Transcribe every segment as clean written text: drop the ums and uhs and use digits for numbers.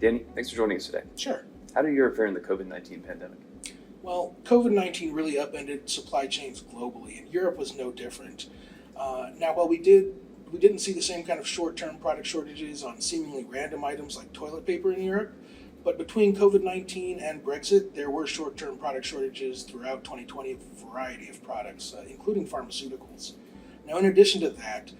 Danny, thanks for joining us today. Sure. How did Europe fare in the COVID-19 pandemic? Well, COVID-19 really upended supply chains globally, and Europe was no different. While we didn't see the same kind of short-term product shortages on seemingly random items like toilet paper in Europe, but between COVID-19 and Brexit, there were short-term product shortages throughout 2020 of a variety of products, including pharmaceuticals. Now, in addition to that,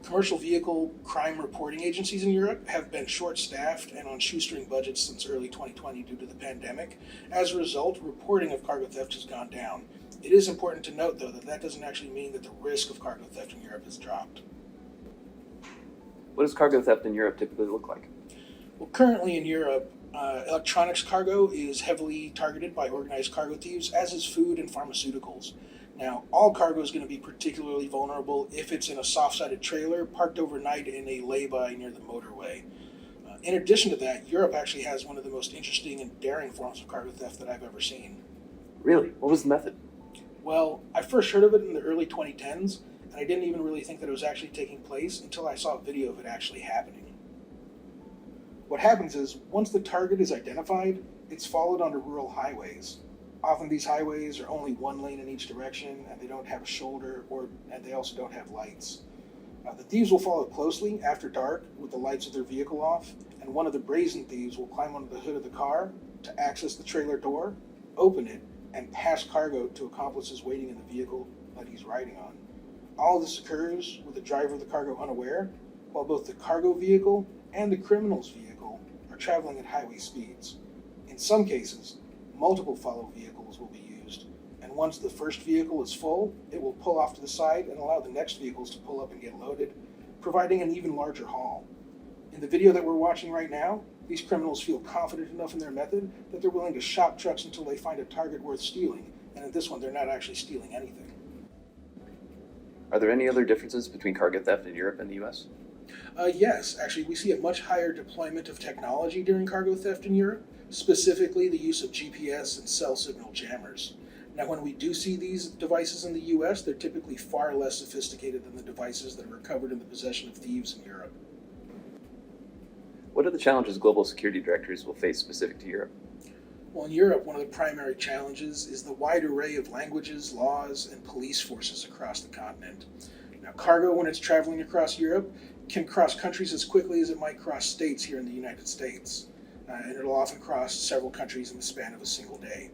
commercial vehicle crime reporting agencies in Europe have been short-staffed and on shoestring budgets since early 2020 due to the pandemic. As a result, reporting of cargo theft has gone down. It is important to note, though, that that doesn't actually mean that the risk of cargo theft in Europe has dropped. What does cargo theft in Europe typically look like? Well, currently in Europe, electronics cargo is heavily targeted by organized cargo thieves, as is food and pharmaceuticals. Now, all cargo is going to be particularly vulnerable if it's in a soft-sided trailer parked overnight in a lay-by near the motorway. In addition to that, Europe actually has one of the most interesting and daring forms of cargo theft that I've ever seen. Really? What was the method? Well, I first heard of it in the early 2010s, and I didn't even really think that it was actually taking place until I saw a video of it actually happening. What happens is, once the target is identified, it's followed onto rural highways. Often these highways are only one lane in each direction, and they don't have a shoulder, and they also don't have lights. The thieves will follow closely after dark with the lights of their vehicle off, and one of the brazen thieves will climb onto the hood of the car to access the trailer door, open it, and pass cargo to accomplices waiting in the vehicle that he's riding on. All of this occurs with the driver of the cargo unaware, while both the cargo vehicle and the criminal's vehicle are traveling at highway speeds. In some cases, multiple follow vehicles will be used, and once the first vehicle is full, it will pull off to the side and allow the next vehicles to pull up and get loaded, providing an even larger haul. In the video that we're watching right now, these criminals feel confident enough in their method that they're willing to shop trucks until they find a target worth stealing, and in this one, they're not actually stealing anything. Are there any other differences between cargo theft in Europe and the US? Yes, actually, we see a much higher deployment of technology during cargo theft in Europe, specifically the use of GPS and cell signal jammers. Now, when we do see these devices in the US, they're typically far less sophisticated than the devices that are recovered in the possession of thieves in Europe. What are the challenges global security directors will face specific to Europe? Well, in Europe, one of the primary challenges is the wide array of languages, laws, and police forces across the continent. Now, cargo, when it's traveling across Europe, can cross countries as quickly as it might cross states here in the United States. And it'll often cross several countries in the span of a single day.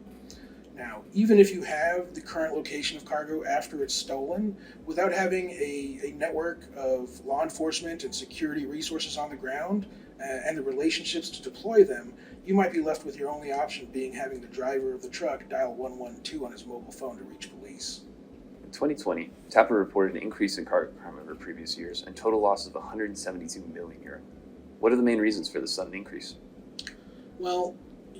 Now, even if you have the current location of cargo after it's stolen, without having a network of law enforcement and security resources on the ground and the relationships to deploy them, you might be left with your only option being having the driver of the truck dial 112 on his mobile phone to reach police. In 2020, TAPA reported an increase in cargo crime over previous years and total losses of 172 million euro. What are the main reasons for this sudden increase? Well,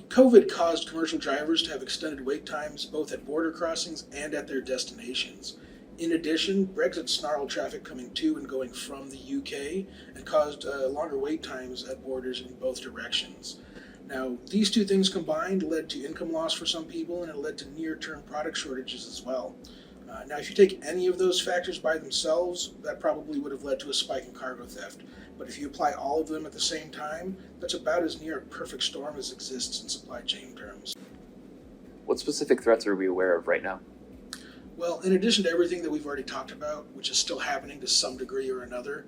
COVID caused commercial drivers to have extended wait times both at border crossings and at their destinations. In addition, Brexit snarled traffic coming to and going from the UK and caused longer wait times at borders in both directions. Now, these two things combined led to income loss for some people, and it led to near-term product shortages as well. Now, if you take any of those factors by themselves, that probably would have led to a spike in cargo theft. But if you apply all of them at the same time, that's about as near a perfect storm as exists in supply chain terms. What specific threats are we aware of right now? Well, in addition to everything that we've already talked about, which is still happening to some degree or another,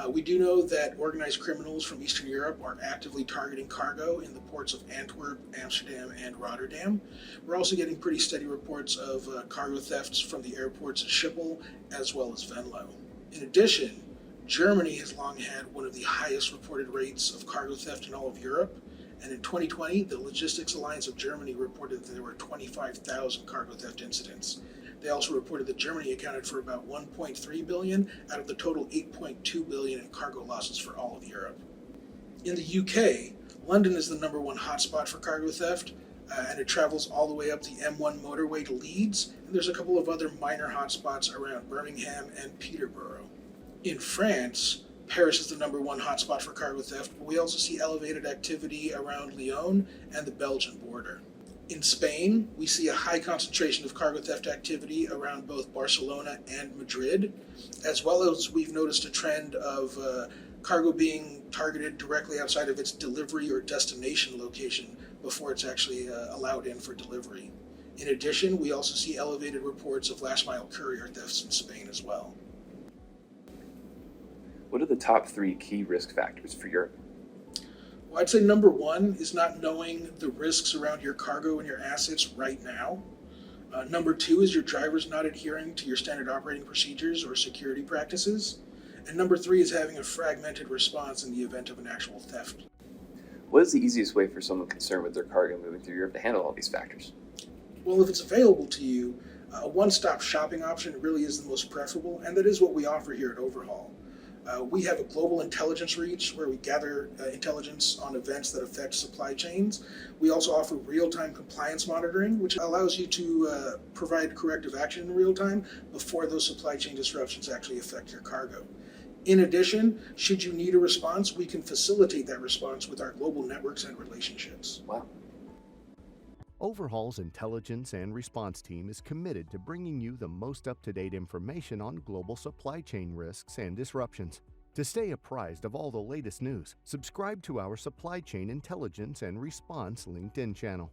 we do know that organized criminals from Eastern Europe are actively targeting cargo in the ports of Antwerp, Amsterdam, and Rotterdam. We're also getting pretty steady reports of cargo thefts from the airports at Schiphol as well as Venlo. In addition, Germany has long had one of the highest reported rates of cargo theft in all of Europe, and in 2020, the Logistics Alliance of Germany reported that there were 25,000 cargo theft incidents. They also reported that Germany accounted for about 1.3 billion out of the total 8.2 billion in cargo losses for all of Europe. In the UK, London is the number one hotspot for cargo theft, and it travels all the way up the M1 motorway to Leeds, and there's a couple of other minor hotspots around Birmingham and Peterborough. In France, Paris is the number one hotspot for cargo theft, but we also see elevated activity around Lyon and the Belgian border. In Spain, we see a high concentration of cargo theft activity around both Barcelona and Madrid, as well as we've noticed a trend of cargo being targeted directly outside of its delivery or destination location before it's actually allowed in for delivery. In addition, we also see elevated reports of last mile courier thefts in Spain as well. What are the top 3 key risk factors for Europe? Well, I'd say number one is not knowing the risks around your cargo and your assets right now. Number two is your drivers not adhering to your standard operating procedures or security practices. And number three is having a fragmented response in the event of an actual theft. What is the easiest way for someone concerned with their cargo moving through Europe to handle all these factors? Well, if it's available to you, a one-stop shopping option really is the most preferable, and that is what we offer here at Overhaul. We have a global intelligence reach where we gather intelligence on events that affect supply chains. We also offer real-time compliance monitoring, which allows you to provide corrective action in real time before those supply chain disruptions actually affect your cargo. In addition, should you need a response, we can facilitate that response with our global networks and relationships. Wow. Overhaul's intelligence and response team is committed to bringing you the most up-to-date information on global supply chain risks and disruptions. To stay apprised of all the latest news, subscribe to our Supply Chain Intelligence and Response LinkedIn channel.